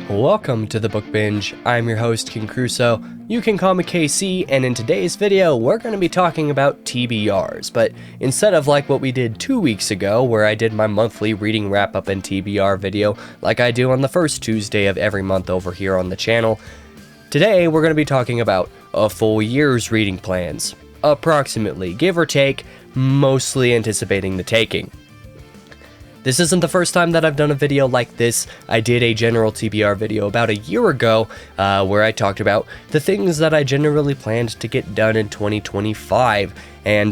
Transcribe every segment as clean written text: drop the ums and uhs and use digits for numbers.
Welcome to the Book Binge. I'm your host, King Crusoe. You can call me KC, and in today's video, we're going to be talking about TBRs, but instead of like what we did 2 weeks ago, where I did my monthly reading wrap-up and TBR video, like I do on the first Tuesday of every month over here on the channel, today we're going to be talking about a full year's reading plans, approximately, give or take, mostly anticipating the taking. This isn't the first time that I've done a video like this. I did a general TBR video about a year ago where I talked about the things that I generally planned to get done in 2025. And,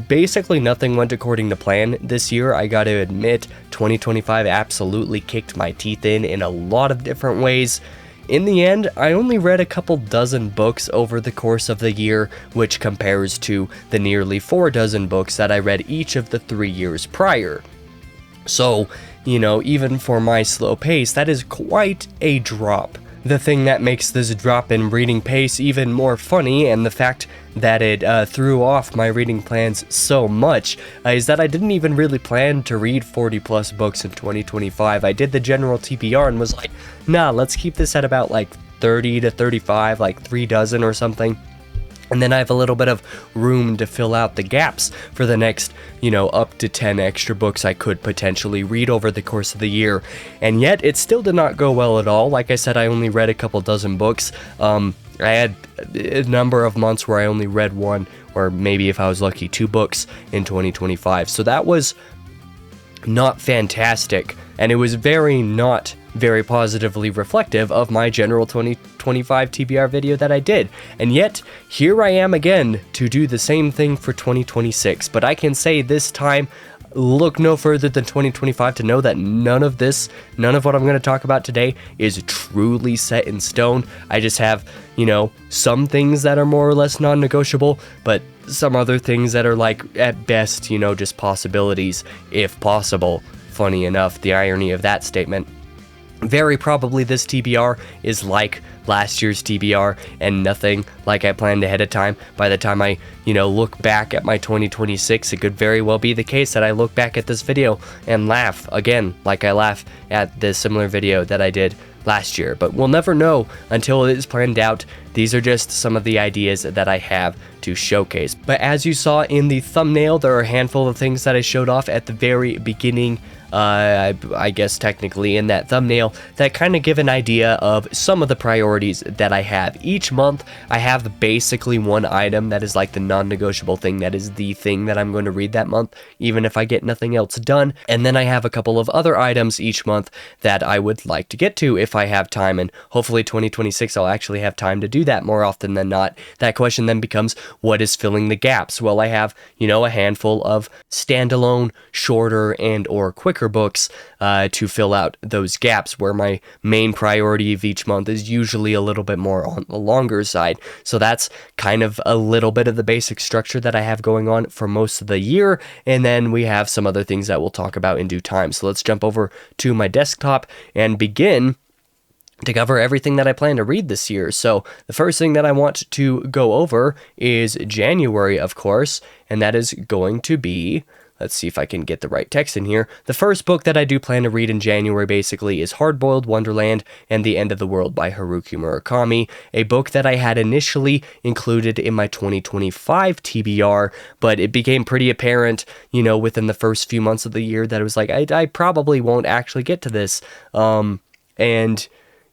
basically nothing went according to plan this year. I gotta admit, 2025 absolutely kicked my teeth in a lot of different ways. In the end, I only read a couple dozen books over the course of the year, which compares to the nearly 4 dozen books that I read each of the 3 years prior. So, even for my slow pace, that is quite a drop. The thing that makes this drop in reading pace even more funny, and the fact that it threw off my reading plans so much, is that I didn't even really plan to read 40 plus books in 2025. I did the general TBR and was like, nah, let's keep this at about like 30 to 35, like 3 dozen or something. And then I have a little bit of room to fill out the gaps for the next, up to 10 extra books I could potentially read over the course of the year. And yet, it still did not go well at all. Like I said, I only read a couple dozen books. I had a number of months where I only read 1, or maybe if I was lucky, 2 books in 2025. So that was not fantastic. And it was not very positively reflective of my general 2025 TBR video that I did. And yet, here I am again to do the same thing for 2026. But I can say this time, look no further than 2025 to know that none of what I'm going to talk about today is truly set in stone. I just have, some things that are more or less non-negotiable, but some other things that are like, at best, just possibilities, if possible. Funny enough, the irony of that statement. Very probably this TBR is like last year's TBR and nothing like I planned ahead of time. By the time I, look back at my 2026, it could very well be the case that I look back at this video and laugh again like I laugh at the similar video that I did last year. But we'll never know until it is planned out. These are just some of the ideas that I have to showcase. But as you saw in the thumbnail, there are a handful of things that I showed off at the very beginning, I guess technically in that thumbnail, that kind of give an idea of some of the priorities that I have. Each month, I have basically one item that is like the non-negotiable thing, that is the thing that I'm going to read that month, even if I get nothing else done. And then I have a couple of other items each month that I would like to get to if I have time, and hopefully 2026 I'll actually have time to do that more often than not. That question then becomes, what is filling the gaps? Well, I have, a handful of standalone, shorter, and or quicker books to fill out those gaps, where my main priority of each month is usually a little bit more on the longer side. So that's kind of a little bit of the basic structure that I have going on for most of the year, and then we have some other things that we'll talk about in due time. So let's jump over to my desktop and begin to cover everything that I plan to read this year. So the first thing that I want to go over is January, of course, and that is going to be, let's see if I can get the right text in here. The first book that I do plan to read in January basically is Hard-Boiled Wonderland and the End of the World by Haruki Murakami, a book that I had initially included in my 2025 TBR, but it became pretty apparent, within the first few months of the year that it was like, I probably won't actually get to this.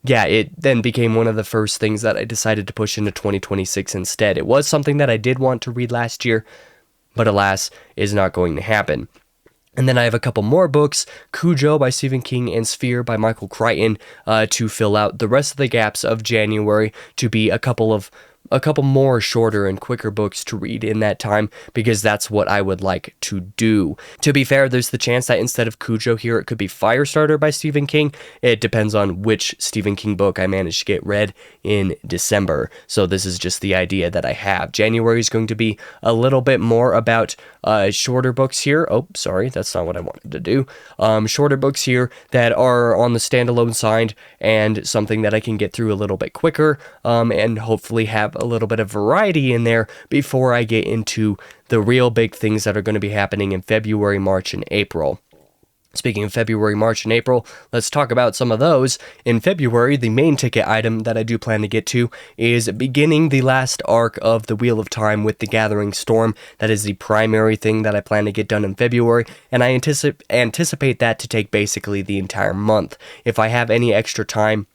Yeah, it then became one of the first things that I decided to push into 2026 instead. It was something that I did want to read last year, but alas, is not going to happen. And then I have a couple more books, Cujo by Stephen King and Sphere by Michael Crichton, to fill out the rest of the gaps of January, to be a couple more shorter and quicker books to read in that time, because that's what I would like to do. To be fair, there's the chance that instead of Cujo here, it could be Firestarter by Stephen King. It depends on which Stephen King book I manage to get read in December. So this is just the idea that I have. January is going to be a little bit more about shorter books here. Oh, sorry, that's not what I wanted to do. Shorter books here that are on the standalone side and something that I can get through a little bit quicker, and hopefully have a little bit of variety in there before I get into the real big things that are going to be happening in February, March, and April. Speaking of February, March, and April, let's talk about some of those. In February, the main ticket item that I do plan to get to is beginning the last arc of the Wheel of Time with the Gathering Storm. That is the primary thing that I plan to get done in February, and I anticipate that to take basically the entire month. If I have any extra time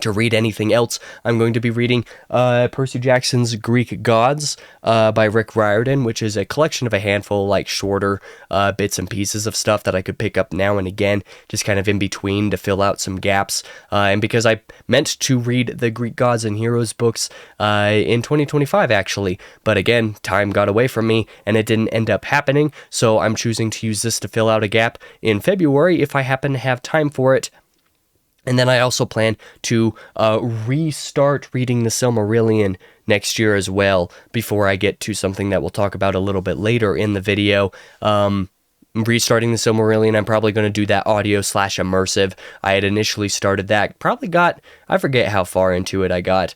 to read anything else, I'm going to be reading Percy Jackson's Greek Gods by Rick Riordan, which is a collection of a handful like shorter bits and pieces of stuff that I could pick up now and again, just kind of in between to fill out some gaps. And because I meant to read the Greek Gods and Heroes books in 2025 actually, but again, time got away from me and it didn't end up happening, so I'm choosing to use this to fill out a gap in February if I happen to have time for it. And then I also plan to restart reading the Silmarillion next year as well, before I get to something that we'll talk about a little bit later in the video. Restarting the Silmarillion, I'm probably going to do that audio/immersive. I had initially started that, I forget how far into it I got.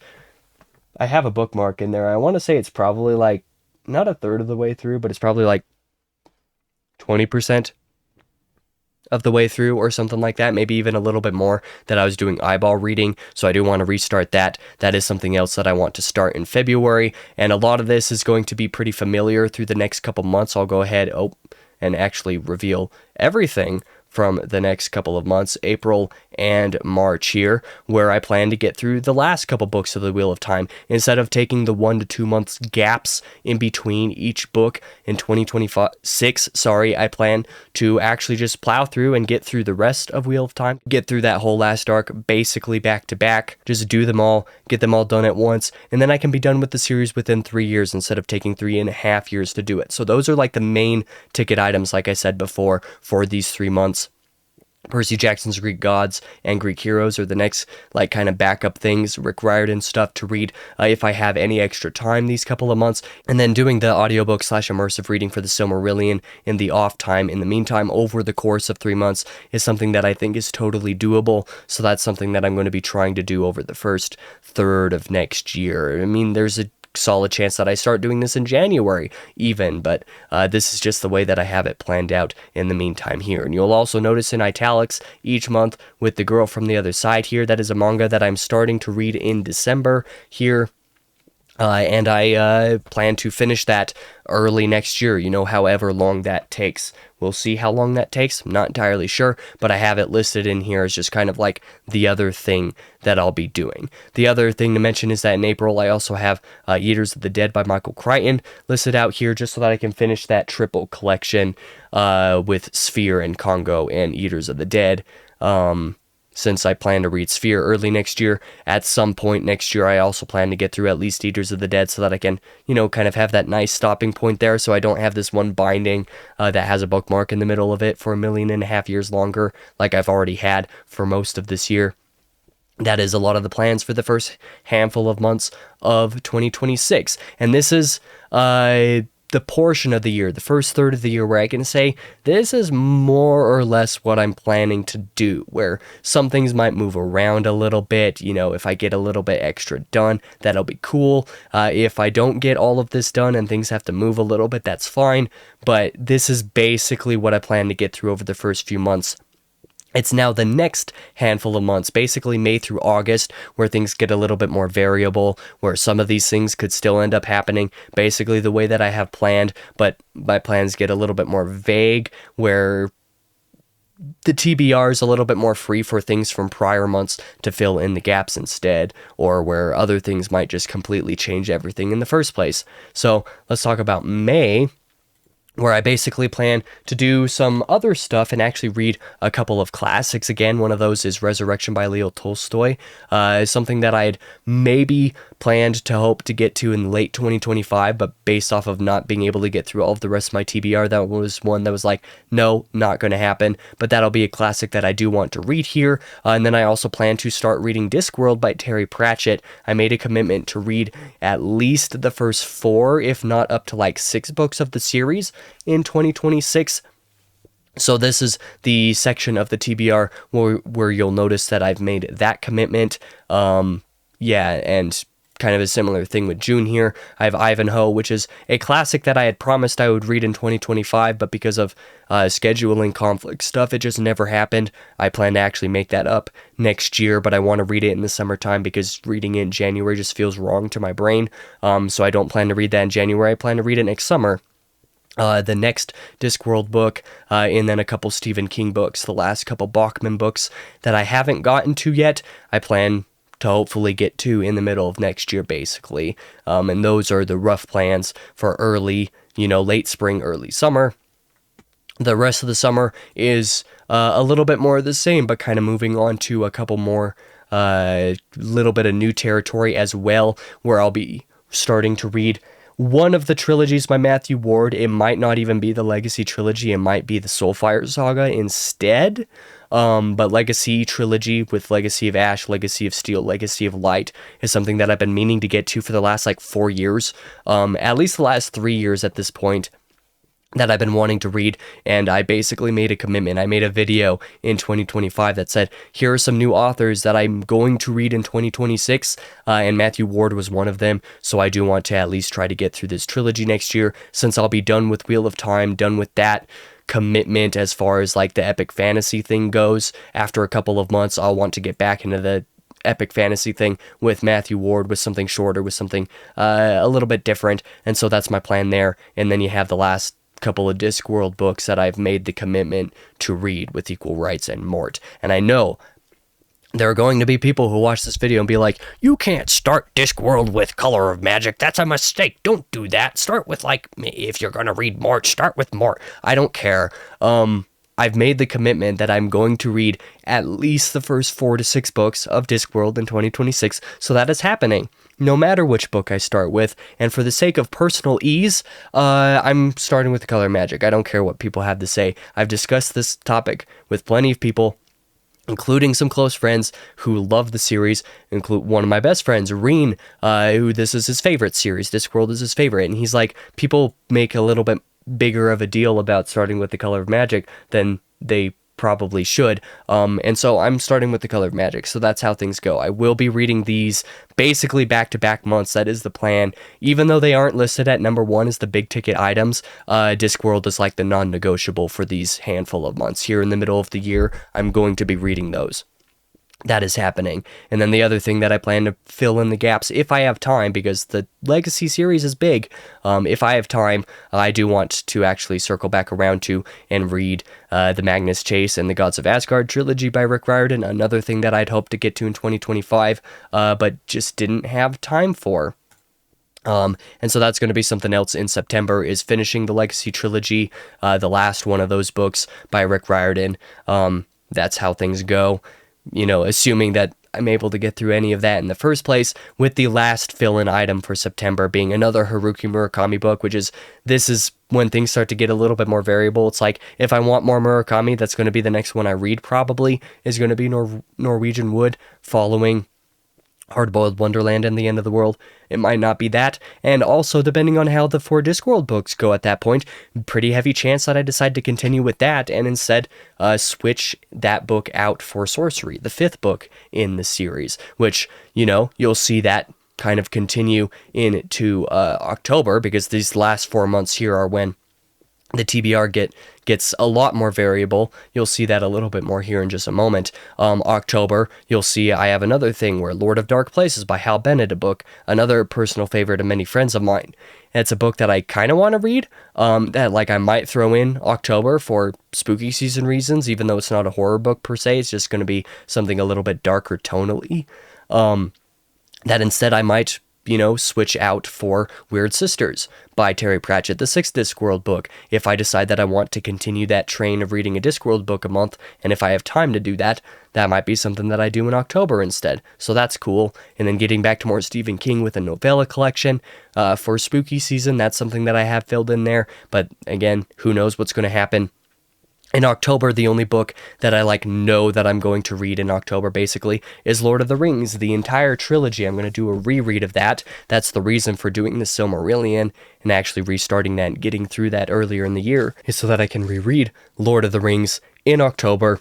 I have a bookmark in there. I want to say it's probably like, not a third of the way through, but it's probably like 20% of the way through or something like that, maybe even a little bit more, that I was doing eyeball reading, so I do want to restart that. That is something else that I want to start in February, and a lot of this is going to be pretty familiar through the next couple months. I'll go ahead and actually reveal everything from the next couple of months, April and March here, where I plan to get through the last couple books of the Wheel of Time. Instead of taking the 1 to 2 months gaps in between each book in 2026, I plan to actually just plow through and get through the rest of Wheel of Time, get through that whole last arc basically back to back, just do them all, get them all done at once, and then I can be done with the series within 3 years instead of taking 3.5 years to do it. So those are like the main ticket items, like I said before, for these 3 months. Percy Jackson's Greek Gods and Greek Heroes are the next, like, kind of backup things, Rick Riordan stuff to read if I have any extra time these couple of months, and then doing the audiobook/immersive reading for the Silmarillion in the off time in the meantime over the course of 3 months is something that I think is totally doable, so that's something that I'm going to be trying to do over the first third of next year. I mean, there's a solid chance that I start doing this in January even, but this is just the way that I have it planned out in the meantime here. And you'll also notice in italics each month with The Girl from the Other Side here, that is a manga that I'm starting to read in December here. And I plan to finish that early next year, however long that takes. We'll see how long that takes. I'm not entirely sure, but I have it listed in here as just kind of like the other thing that I'll be doing. The other thing to mention is that in April, I also have Eaters of the Dead by Michael Crichton listed out here just so that I can finish that triple collection with Sphere and Congo and Eaters of the Dead. Since I plan to read Sphere early next year, at some point next year, I also plan to get through at least Eaters of the Dead so that I can, kind of have that nice stopping point there, so I don't have this one binding that has a bookmark in the middle of it for 1.5 million years longer, like I've already had for most of this year. That is a lot of the plans for the first handful of months of 2026, and this is the portion of the year, the first third of the year, where I can say this is more or less what I'm planning to do, where some things might move around a little bit. If I get a little bit extra done, that'll be cool. If I don't get all of this done and things have to move a little bit, that's fine, but this is basically what I plan to get through over the first few months. It's now the next handful of months, basically May through August, where things get a little bit more variable, where some of these things could still end up happening basically the way that I have planned, but my plans get a little bit more vague, where the TBR is a little bit more free for things from prior months to fill in the gaps instead, or where other things might just completely change everything in the first place. So let's talk about May, where I basically plan to do some other stuff and actually read a couple of classics. Again, one of those is Resurrection by Leo Tolstoy, something that I'd maybe planned to hope to get to in late 2025, but based off of not being able to get through all of the rest of my TBR, that was one that was like, no, not going to happen, but that'll be a classic that I do want to read here. And then I also plan to start reading Discworld by Terry Pratchett. I made a commitment to read at least the first 4, if not up to like 6 books of the series in 2026. So this is the section of the TBR where you'll notice that I've made that commitment. And kind of a similar thing with June here. I have Ivanhoe, which is a classic that I had promised I would read in 2025, but because of scheduling conflict stuff, it just never happened. I plan to actually make that up next year, but I want to read it in the summertime because reading it in January just feels wrong to my brain. So I don't plan to read that in January. I plan to read it next summer. The next Discworld book, and then a couple Stephen King books, the last couple Bachman books that I haven't gotten to yet, I plan to hopefully get to in the middle of next year, basically. And those are the rough plans for early, late spring, early summer. The rest of the summer is a little bit more of the same, but kind of moving on to a couple more, little bit of new territory as well, where I'll be starting to read one of the trilogies by Matthew Ward. It might not even be the Legacy trilogy. It might be the Soulfire saga instead. But Legacy trilogy with Legacy of Ash, Legacy of Steel, Legacy of Light is something that I've been meaning to get to for the last 4 years. At least the last 3 years at this point, that I've been wanting to read, and I basically made a commitment. I made a video in 2025 that said, here are some new authors that I'm going to read in 2026, and Matthew Ward was one of them, so I do want to at least try to get through this trilogy next year, since I'll be done with Wheel of Time, done with that commitment as far as the epic fantasy thing goes. After a couple of months, I'll want to get back into the epic fantasy thing with Matthew Ward, with something shorter, with something a little bit different, and so that's my plan there. And then you have the last couple of Discworld books that I've made the commitment to read with Equal Rights and Mort. And I know there are going to be people who watch this video and be like, you can't start Discworld with Color of Magic. That's a mistake. Don't do that. Start with if you're going to read Mort, start with Mort. I don't care. I've made the commitment that I'm going to read at least the first 4 to 6 books of Discworld in 2026, so that is happening, no matter which book I start with. And for the sake of personal ease, I'm starting with the Color Magic. I don't care what people have to say. I've discussed this topic with plenty of people, including some close friends who love the series, include one of my best friends, Reen, who this is his favorite series. Discworld is his favorite, and he's like, people make a little bit bigger of a deal about starting with the Color of Magic than they probably should, and so I'm starting with the Color of Magic, so that's how things go. I will be reading these basically back-to-back months. That is the plan. Even though they aren't listed at number 1 as the big ticket items, Discworld is the non-negotiable for these handful of months. Here in the middle of the year, I'm going to be reading those. That is happening. And then the other thing that I plan to fill in the gaps, if I have time, because the Legacy series is big, if I have time, I do want to actually circle back around to and read the Magnus Chase and the Gods of Asgard trilogy by Rick Riordan, another thing that I'd hoped to get to in 2025, but just didn't have time for. And so that's going to be something else in September, is finishing the Legacy trilogy, the last one of those books by Rick Riordan. That's how things go. Assuming that I'm able to get through any of that in the first place, with the last fill-in item for September being another Haruki Murakami book, this is when things start to get a little bit more variable. It's if I want more Murakami, that's going to be the next one I read, probably, is going to be Norwegian Wood, following Hardboiled Wonderland and the End of the World. It might not be that, and also depending on how the 4 Discworld books go at that point, pretty heavy chance that I decide to continue with that and instead switch that book out for Sorcery, the 5th book in the series, which, you'll see that kind of continue into October, because these last 4 months here are when the TBR gets a lot more variable. You'll see that a little bit more here in just a moment. October, you'll see I have another thing where Lord of Dark Places by Hal Bennett, a book, another personal favorite of many friends of mine. And it's a book that I kind of want to read, that I might throw in October for spooky season reasons, even though it's not a horror book per se. It's just going to be something a little bit darker tonally. That instead I might switch out for Weird Sisters by Terry Pratchett, the 6th Discworld book, if I decide that I want to continue that train of reading a Discworld book a month, and if I have time to do that, that might be something that I do in October instead. So that's cool. And then getting back to more Stephen King with a novella collection for spooky season, that's something that I have filled in there, but again, who knows what's going to happen. In October, the only book that I know that I'm going to read in October, basically, is Lord of the Rings, the entire trilogy. I'm going to do a reread of that. That's the reason for doing the Silmarillion and actually restarting that and getting through that earlier in the year, is so that I can reread Lord of the Rings in October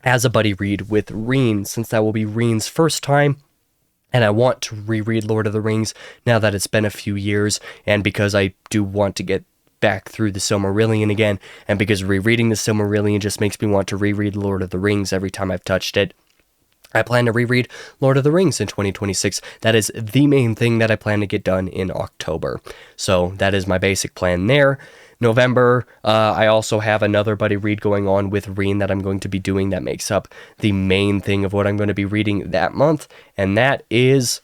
as a buddy read with Reen, since that will be Reen's first time And I want to reread Lord of the Rings now that it's been a few years, and because I do want to get back through the Silmarillion again, and because rereading the Silmarillion just makes me want to reread Lord of the Rings every time I've touched it. I plan to reread Lord of the Rings in 2026. That is the main thing that I plan to get done in October. So that is my basic plan there. November, I also have another buddy read going on with Reen that I'm going to be doing that makes up the main thing of what I'm going to be reading that month. And that is,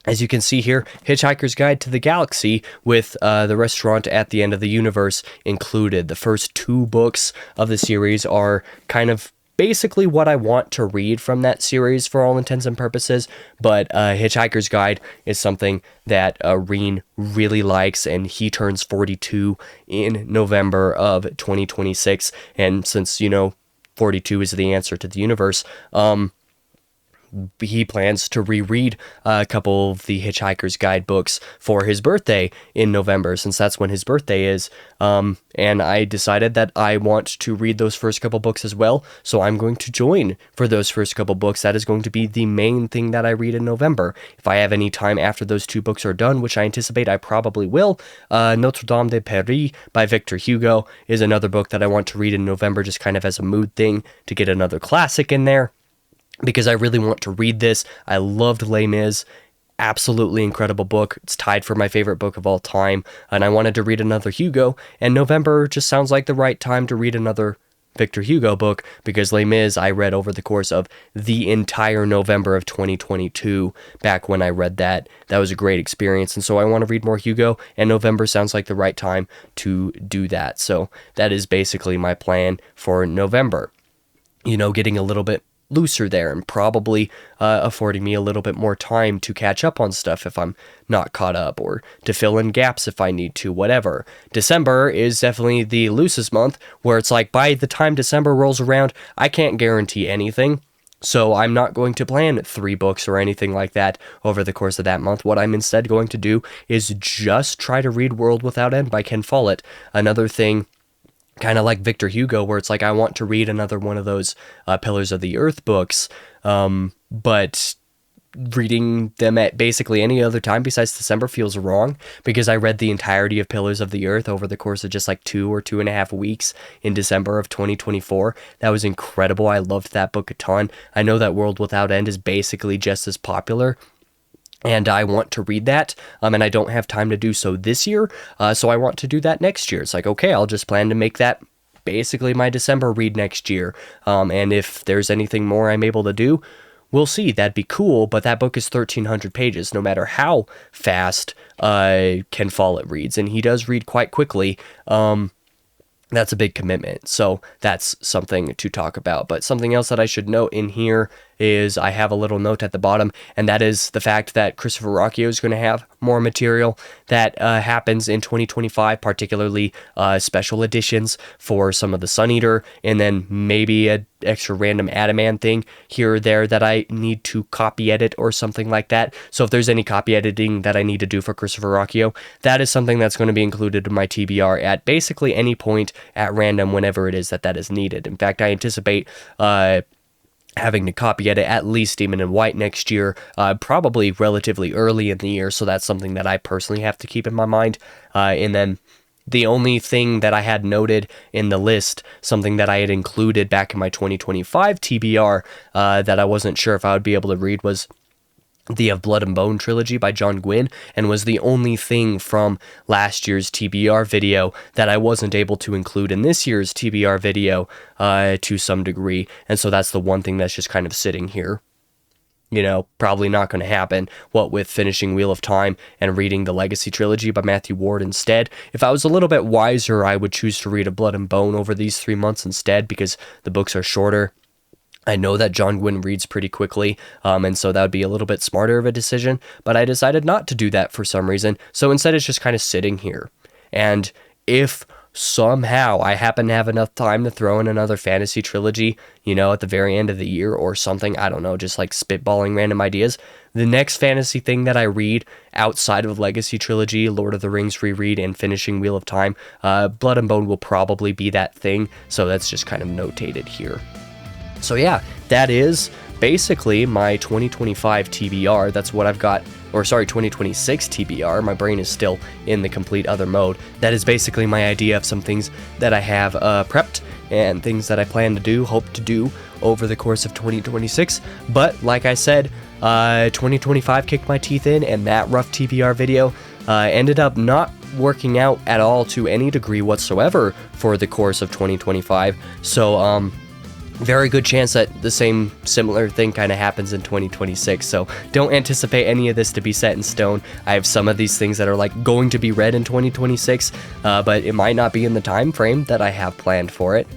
as you can see here, Hitchhiker's Guide to the Galaxy with the restaurant at the end of the universe included. The first 2 books of the series are kind of basically what I want to read from that series for all intents and purposes, but Hitchhiker's Guide is something that Reen really likes, and he turns 42 in November of 2026, and since, 42 is the answer to the universe, he plans to reread a couple of the Hitchhiker's Guide books for his birthday in November, since that's when his birthday is. And I decided that I want to read those first couple books as well, so I'm going to join for those first couple books. That is going to be the main thing that I read in November. If I have any time after those 2 books are done, which I anticipate I probably will, Notre Dame de Paris by Victor Hugo is another book that I want to read in November, just kind of as a mood thing to get another classic in there, because I really want to read this. I loved Les Mis. Absolutely incredible book. It's tied for my favorite book of all time, and I wanted to read another Hugo, and November just sounds like the right time to read another Victor Hugo book, because Les Mis I read over the course of the entire November of 2022 back when I read that. That was a great experience, and so I want to read more Hugo, and November sounds like the right time to do that. So that is basically my plan for November. Getting a little bit looser there, and probably affording me a little bit more time to catch up on stuff if I'm not caught up, or to fill in gaps if I need to, whatever. December is definitely the loosest month, where it's like by the time December rolls around, I can't guarantee anything. So I'm not going to plan 3 books or anything like that over the course of that month. What I'm instead going to do is just try to read World Without End by Ken Follett. Another thing kind of like Victor Hugo, where it's like I want to read another one of those Pillars of the Earth books, but reading them at basically any other time besides December feels wrong, because I read the entirety of Pillars of the Earth over the course of just like 2 or 2.5 weeks in December of 2024. That was incredible. I loved that book a ton. I know that World Without End is basically just as popular, and I want to read that, and I don't have time to do so this year, so I want to do that next year. It's like, okay, I'll just plan to make that basically my December read next year, and if there's anything more I'm able to do, we'll see. That'd be cool, but that book is 1,300 pages, no matter how fast Ken Follett reads, and he does read quite quickly. That's a big commitment, so that's something to talk about. But something else that I should note in here is I have a little note at the bottom, and that is the fact that Christopher Rocchio is going to have more material that happens in 2025, particularly special editions for some of the Sun Eater, and then maybe an extra random Adaman thing here or there that I need to copy edit or something like that. So if there's any copy editing that I need to do for Christopher Rocchio, that is something that's going to be included in my TBR at basically any point at random whenever it is that is needed. In fact, I anticipate having to copy edit at least Demon in White next year, probably relatively early in the year, so that's something that I personally have to keep in my mind. And then the only thing that I had noted in the list, something that I had included back in my 2025 TBR that I wasn't sure if I would be able to read, was the Of Blood and Bone trilogy by John Gwynne, and was the only thing from last year's TBR video that I wasn't able to include in this year's TBR video to some degree, and so that's the one thing that's just kind of sitting here. Probably not going to happen, what with finishing Wheel of Time and reading the Legacy trilogy by Matthew Ward instead. If I was a little bit wiser, I would choose to read Of Blood and Bone over these 3 months instead, because the books are shorter. I know that John Gwynne reads pretty quickly, and so that would be a little bit smarter of a decision, but I decided not to do that for some reason, so instead it's just kind of sitting here. And if somehow I happen to have enough time to throw in another fantasy trilogy, at the very end of the year or something, I don't know, just like spitballing random ideas, the next fantasy thing that I read outside of Legacy trilogy, Lord of the Rings reread, and finishing Wheel of Time, Blood and Bone will probably be that thing, so that's just kind of notated here. So yeah, that is basically my 2025 TBR, that's what I've got, or sorry, 2026 TBR, my brain is still in the complete other mode. That is basically my idea of some things that I have prepped and things that I plan to do, hope to do over the course of 2026. But like I said, 2025 kicked my teeth in, and that rough TBR video ended up not working out at all to any degree whatsoever for the course of 2025. So, very good chance that the same similar thing kind of happens in 2026, so don't anticipate any of this to be set in stone. I have some of these things that are like going to be read in 2026, but it might not be in the time frame that I have planned for it.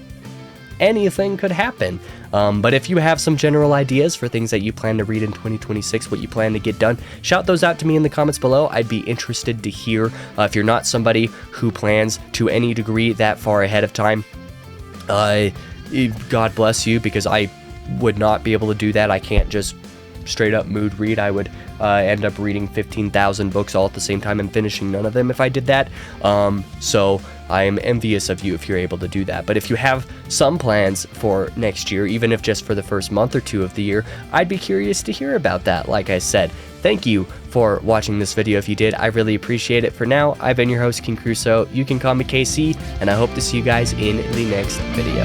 Anything could happen. But if you have some general ideas for things that you plan to read in 2026, what you plan to get done, shout those out to me in the comments below. I'd be interested to hear. If you're not somebody who plans to any degree that far ahead of time, God bless you, because I would not be able to do that. I can't just straight up mood read. I would end up reading 15,000 books all at the same time and finishing none of them if I did that. So I am envious of you if you're able to do that. But if you have some plans for next year, even if just for the first month or two of the year, I'd be curious to hear about that. Like I said, thank you for watching this video. If you did, I really appreciate it. For now, I've been your host, King Crusoe. You can call me KC, and I hope to see you guys in the next video.